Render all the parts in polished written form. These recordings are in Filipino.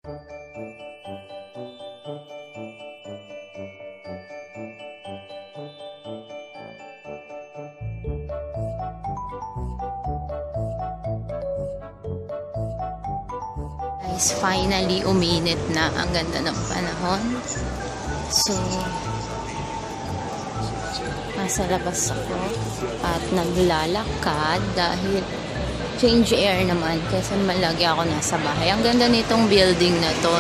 Guys, finally uminit na. Ang ganda ng panahon. So, nasa labas ako at naglalakad dahil change air naman kasi malagi ako nasa bahay. Ang ganda nitong building na to.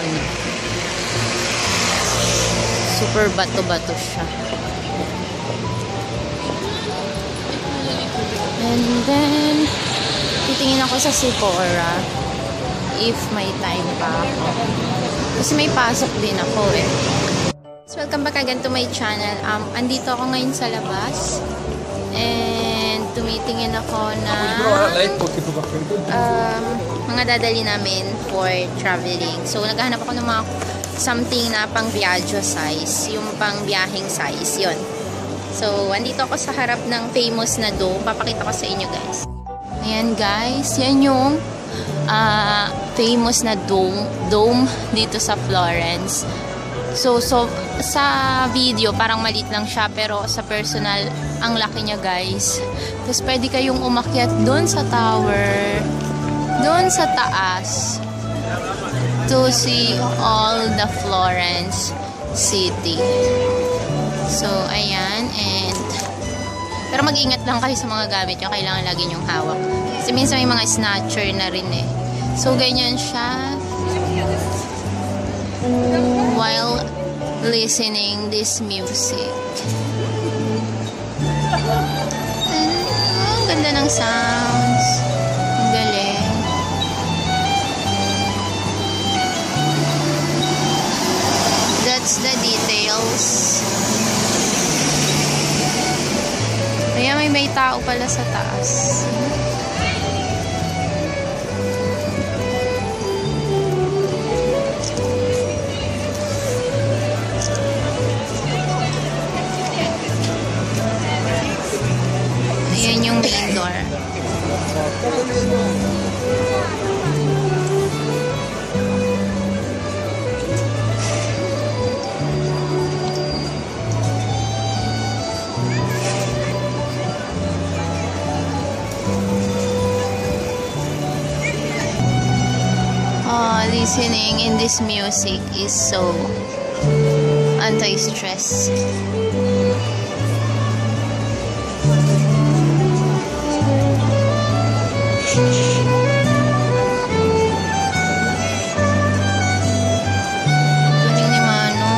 Super bato-bato siya. And then, titingin ako sa Sephora if may time pa ako. Kasi may pasok din ako eh. So, welcome back again to my channel. Andito ako ngayon sa labas. And tumitingin ako na mga dadali namin for traveling. So, naghahanap ako ng mga something na pang Viaggio size. Yung pang biyaheng size. Yun. So, andito ako sa harap ng famous na dome. Papakita ko sa inyo guys. Ayan guys. Yan yung famous na dome dito sa Florence. So sa video parang maliit lang siya, pero sa personal ang laki niya guys. Tapos pwede kayong umakyat doon sa tower, doon sa taas, to see all the Florence city. So ayan, and pero mag-ingat lang kayo sa mga gamit nyo. Kailangan lagi nyong hawak. Kasi minsan may mga snatcher na rin eh. So, ganyan siya. While listening this music. Ang ganda ng sounds. Ang galing. That's the details. Ayan, may tao pala sa taas. Ayan yung main door. Listening in this music is so anti-stress. Galing ni Mano.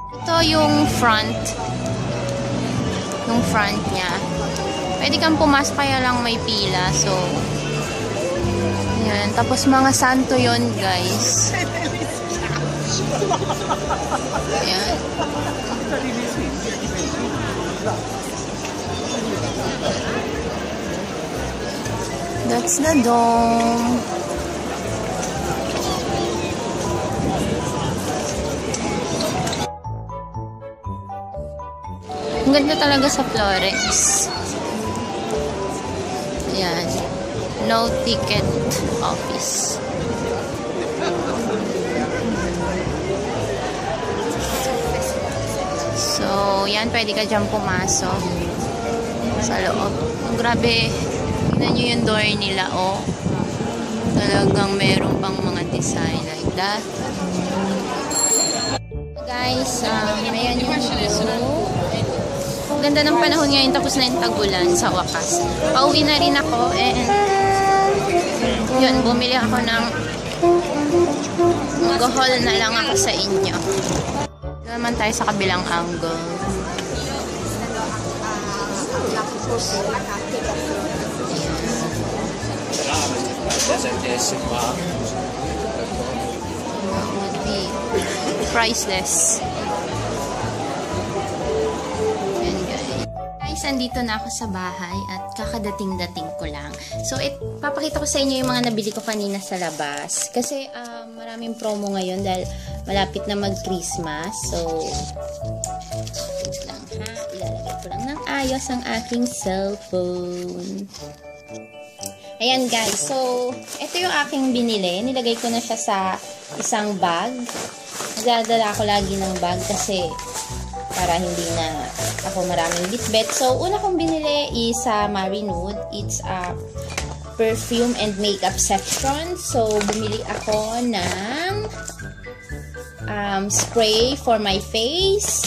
Ito yung front. Yung front niya. Pwede kang pumasok, kaya lang may pila. So, yan. Tapos mga santo yon guys. Yan. That's the dome. Ang ganda talaga sa Florence. Ayan. No ticket office. So, yan. Pwede ka dyan pumasok sa loob. Oh, grabe. Tignan nyo yung door nila. Oh. Talagang meron pang mga design like that. Guys, ayan yung view. Ganda ng panahon ngayon, tapos na yung tag-ulan sa wakas. Pauwi na rin ako and yun, bumili ako ng mag-haul na lang ako sa inyo. Ito naman tayo sa kabilang angle. That would be priceless. Andito na ako sa bahay at kakadating-dating ko lang. So, papakita ko sa inyo yung mga nabili ko kanina sa labas. Kasi, maraming promo ngayon dahil malapit na mag-Christmas. So, wait lang ha. Ilalagay ko lang ng maayos ang aking cellphone. Ayan guys, so ito yung aking binili. Nilagay ko na siya sa isang bag. Nagdadala ako lagi ng bag kasi para hindi na ako maraming bitbit. So una kong binili is Marinude. It's a perfume and makeup section. So bumili ako ng spray for my face.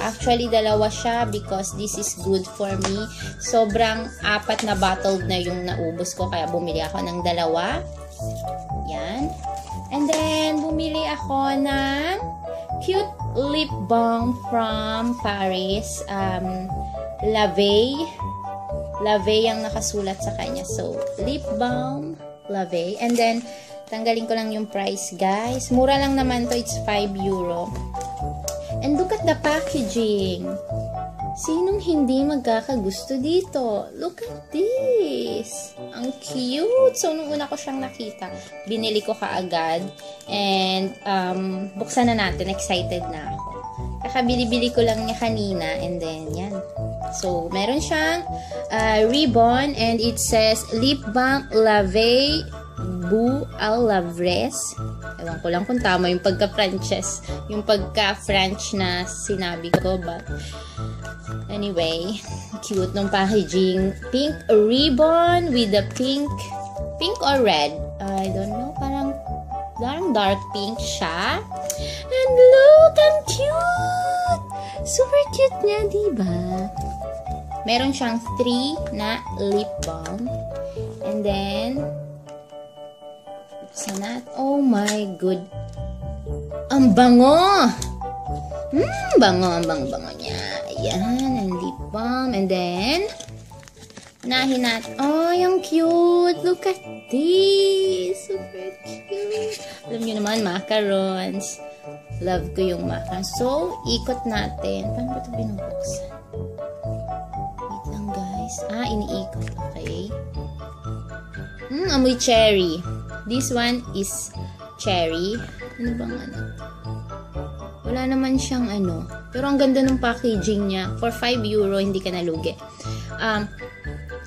Actually, dalawa siya because this is good for me. Sobrang 4 na bottle na yung naubos ko, kaya bumili ako ng dalawa. Yan. And then, bumili ako ng cute lip balm from Paris. Lave. Lave ang nakasulat sa kanya. So, lip balm, Lave. And then, tanggalin ko lang yung price, guys. Mura lang naman to. It's 5 euro. And look at the packaging. Sinong hindi magkakagusto dito? Look at this. Ang cute. So, nung una ko siyang nakita, binili ko kaagad. And, buksan na natin. Excited na ako. Kakabili-bili ko lang niya kanina. And then, yan. So, meron siyang ribbon. And it says, Lip Balm Lave Bu Al Lavres. Ewan ko lang kung tama yung pagka-Frances. Yung pagka-French na sinabi ko. But, anyway, cute nung packaging. Pink ribbon with the pink or red. I don't know. Parang dark pink siya. And look, ang cute! Super cute niya, diba? Meron siyang 3 na lip balm. And then, sanat. Oh my good. Ang bango! Bango. Ang bango niya. Ayan, ang lip balm. And then, unahin natin. Oh, yung cute. Look at this. Super cute. Alam nyo naman, macarons. Love ko yung macarons. So, ikot natin. Paano ba ito binubuksan? Wait lang, guys. Iniikot. Okay. Amoy cherry. This one is cherry. Ano bang ano? Wala naman siyang ano. Pero ang ganda ng packaging niya. For 5 euro, hindi ka nalugi.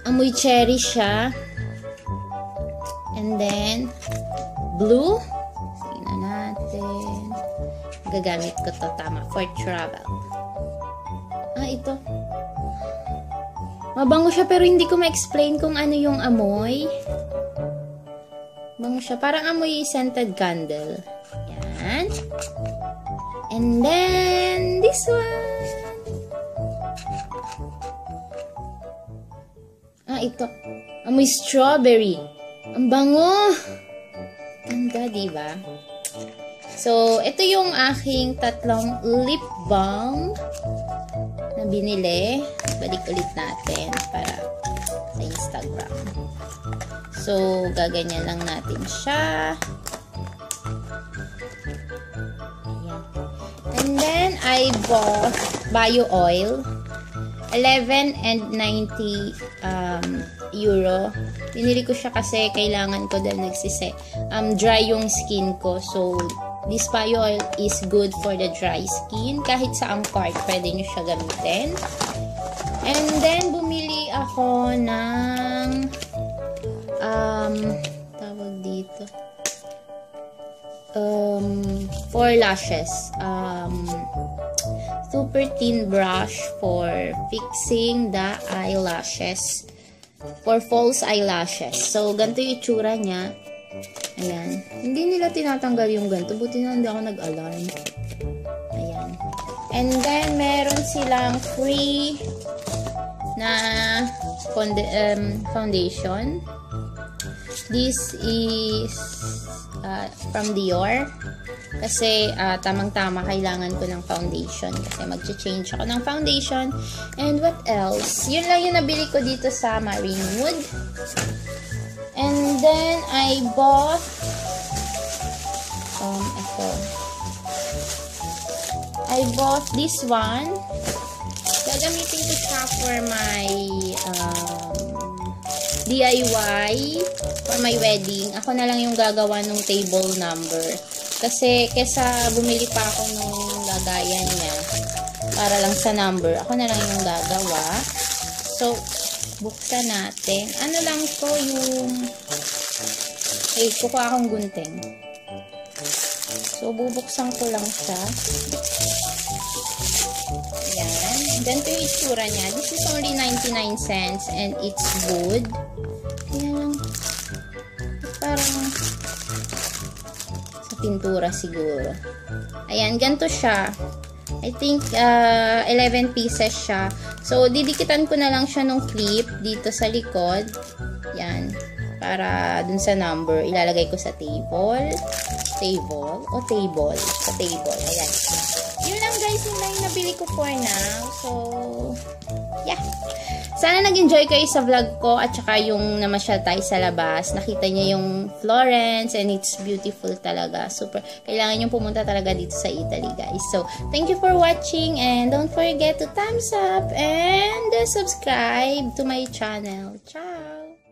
Amoy cherry siya. And then, blue. Tingnan natin. Gagamit ko to, tama. For travel. Ito. Mabango siya pero hindi ko ma-explain kung ano yung amoy. Bango siya. Parang amoy scented candle. Yan. And then, this one. Ito. Amoy strawberry. Ang bango. Ganda, diba? So, ito yung aking 3 lip balm na binili. Balik ulit natin para sa Instagram. So, gaganyan lang natin siya. Ayan. And then, I bought bio oil. 11.90 euro. Binili ko siya kasi kailangan ko dahil dry yung skin ko. So, this bio oil is good for the dry skin. Kahit saang part, pwede nyo siya gamitin. And then, bumili ako ng tawag dito for lashes, super thin brush for fixing the eyelashes, for false eyelashes. So ganito yung itsura niya. Ayan, hindi nila tinatanggal yung ganito, buti na hindi ako nag-alarm. Ayan. And then meron silang free na foundation. This is from Dior. Kasi tamang-tama kailangan ko ng foundation. Kasi mag-change ako ng foundation. And what else? Yun lang yung nabili ko dito sa Marinude. And then I bought ito. I bought this one. Gagamitin ko siya for my DIY for my wedding. Ako na lang yung gagawa ng table number. Kasi kesa bumili pa ako nung lagayan niya, Para lang sa number. Ako na lang yung gagawa. So, buksan natin. Ano lang to yung... kukuha akong gunting. So, bubuksan ko lang siya. Ayan. Ganito yung itsura niya. This is only 99 cents and it's good. Ayan. Parang sa pintura siguro. Ayan, ganito siya. I think 11 pieces siya. So, didikitan ko na lang siya ng clip dito sa likod. Yan. Para dun sa number, ilalagay ko sa table. Sa table. Ayan. Yun lang guys, yun lang yung nabili ko for now. So, yeah. Sana nag-enjoy kayo sa vlog ko at saka yung namasyal tayo sa labas. Nakita niyo yung Florence and it's beautiful talaga. Super. Kailangan nyo pumunta talaga dito sa Italy, guys. So, thank you for watching and don't forget to thumbs up and subscribe to my channel. Ciao!